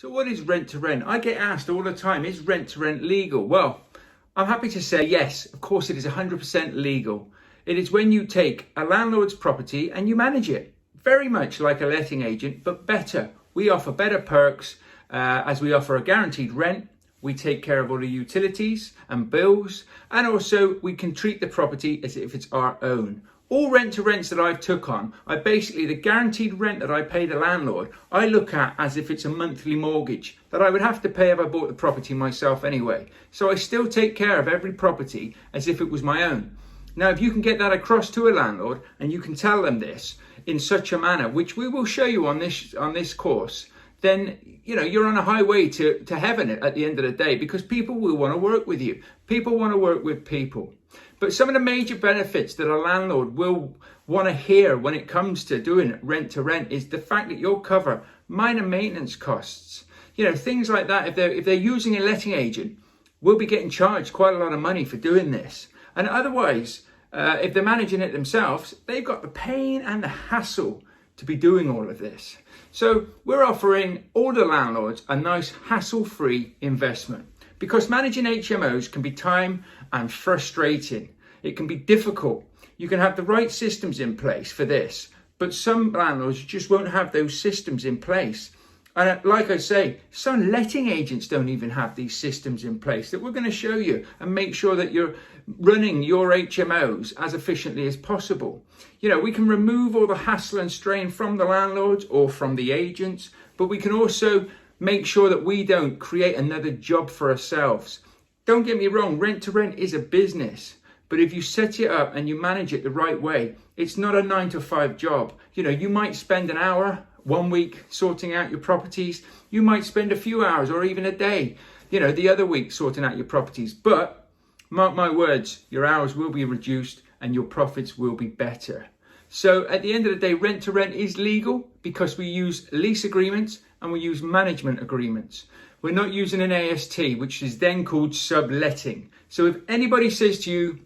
So what is rent to rent? I get asked all the time, is rent to rent legal? Well, I'm happy to say yes, of course it is 100% legal. It is when you take a landlord's property and you manage it, very much like a letting agent, but better. We offer better perks as we offer a guaranteed rent. We take care of all the utilities and bills, and also we can treat the property as if it's our own. All rent to rents that I've took on, the guaranteed rent that I pay the landlord, I look at as if it's a monthly mortgage that I would have to pay if I bought the property myself anyway. So I still take care of every property as if it was my own. Now, if you can get that across to a landlord and you can tell them this in such a manner, which we will show you on this course, then you're on a highway to heaven at the end of the day, because people will want to work with you. People want to work with people. But some of the major benefits that a landlord will want to hear when it comes to doing rent to rent is the fact that you'll cover minor maintenance costs. Things like that. If they're using a letting agent, we'll be getting charged quite a lot of money for doing this. And otherwise, if they're managing it themselves, they've got the pain and the hassle to be doing all of this. So we're offering all the landlords a nice hassle-free investment, because managing HMOs can be time and frustrating. It can be difficult. You can have the right systems in place for this, but some landlords just won't have those systems in place. And like I say, some letting agents don't even have these systems in place that we're going to show you and make sure that you're running your HMOs as efficiently as possible. We can remove all the hassle and strain from the landlords or from the agents, but we can also make sure that we don't create another job for ourselves. Don't get me wrong, rent to rent is a business, but if you set it up and you manage it the right way, it's not a 9-to-5 job. You might spend an hour one week sorting out your properties. You might spend a few hours or even a day, the other week sorting out your properties. But mark my words, your hours will be reduced and your profits will be better. So at the end of the day, rent to rent is legal because we use lease agreements and we use management agreements. We're not using an AST, which is then called subletting. So if anybody says to you,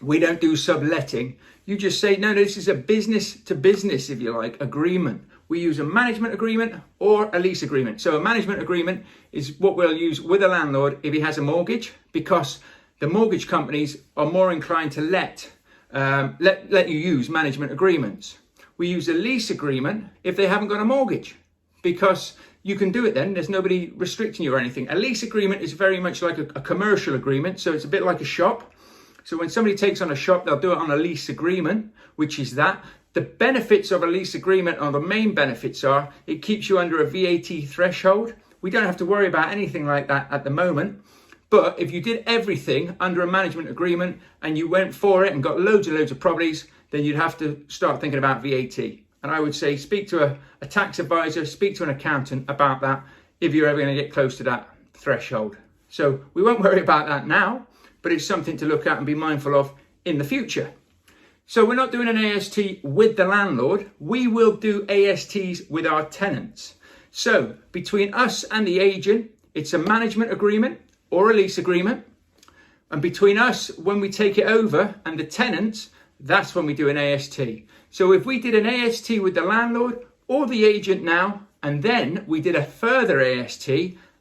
we don't do subletting, you just say, no, this is a business to business, if you like, agreement. We use a management agreement or a lease agreement. So a management agreement is what we'll use with a landlord if he has a mortgage, because the mortgage companies are more inclined to let you use management agreements. We use a lease agreement if they haven't got a mortgage, because you can do it then. There's nobody restricting you or anything. A lease agreement is very much like a commercial agreement. So it's a bit like a shop. So when somebody takes on a shop, they'll do it on a lease agreement, which is that. The benefits of a lease agreement, or the main benefits are, it keeps you under a VAT threshold. We don't have to worry about anything like that at the moment. But if you did everything under a management agreement and you went for it and got loads of properties, then you'd have to start thinking about VAT. And I would say speak to a tax advisor, speak to an accountant about that if you're ever going to get close to that threshold. So we won't worry about that now, but it's something to look at and be mindful of in the future. So we're not doing an AST with the landlord. We will do ASTs with our tenants. So between us and the agent, it's a management agreement or a lease agreement. And between us, when we take it over, and the tenants, that's when we do an AST. So if we did an AST with the landlord or the agent now, and then we did a further AST,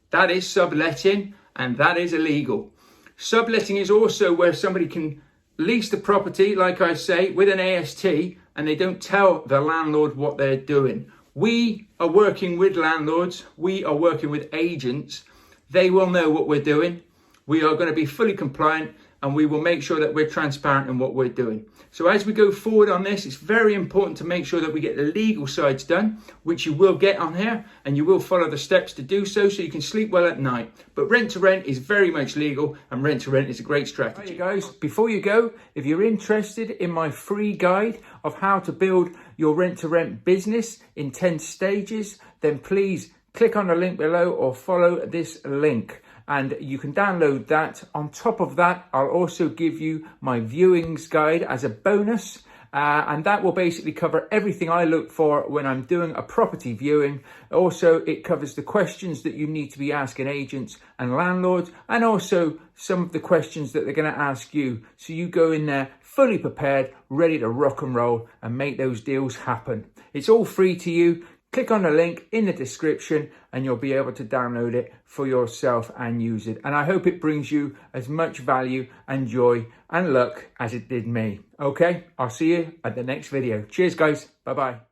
that is subletting and that is illegal. Subletting is also where somebody can lease the property, like I say, with an AST, and they don't tell the landlord what they're doing. We are working with landlords. We are working with agents. They will know what we're doing. We are going to be fully compliant, and we will make sure that we're transparent in what we're doing. So as we go forward on this, it's very important to make sure that we get the legal sides done, which you will get on here, and you will follow the steps to do so you can sleep well at night. But rent to rent is very much legal, and rent to rent is a great strategy. Right, guys, before you go, if you're interested in my free guide of how to build your rent to rent business in 10 stages, then please click on the link below or follow this link, and you can download that. On top of that, I'll also give you my viewings guide as a bonus, and that will basically cover everything I look for when I'm doing a property viewing. Also, it covers the questions that you need to be asking agents and landlords, and also some of the questions that they're going to ask you, so you go in there fully prepared, ready to rock and roll and make those deals happen. It's all free to you. click on the link in the description and you'll be able to download it for yourself and use it. And I hope it brings you as much value and joy and luck as it did me. Okay, I'll see you at the next video. Cheers, guys. Bye-bye.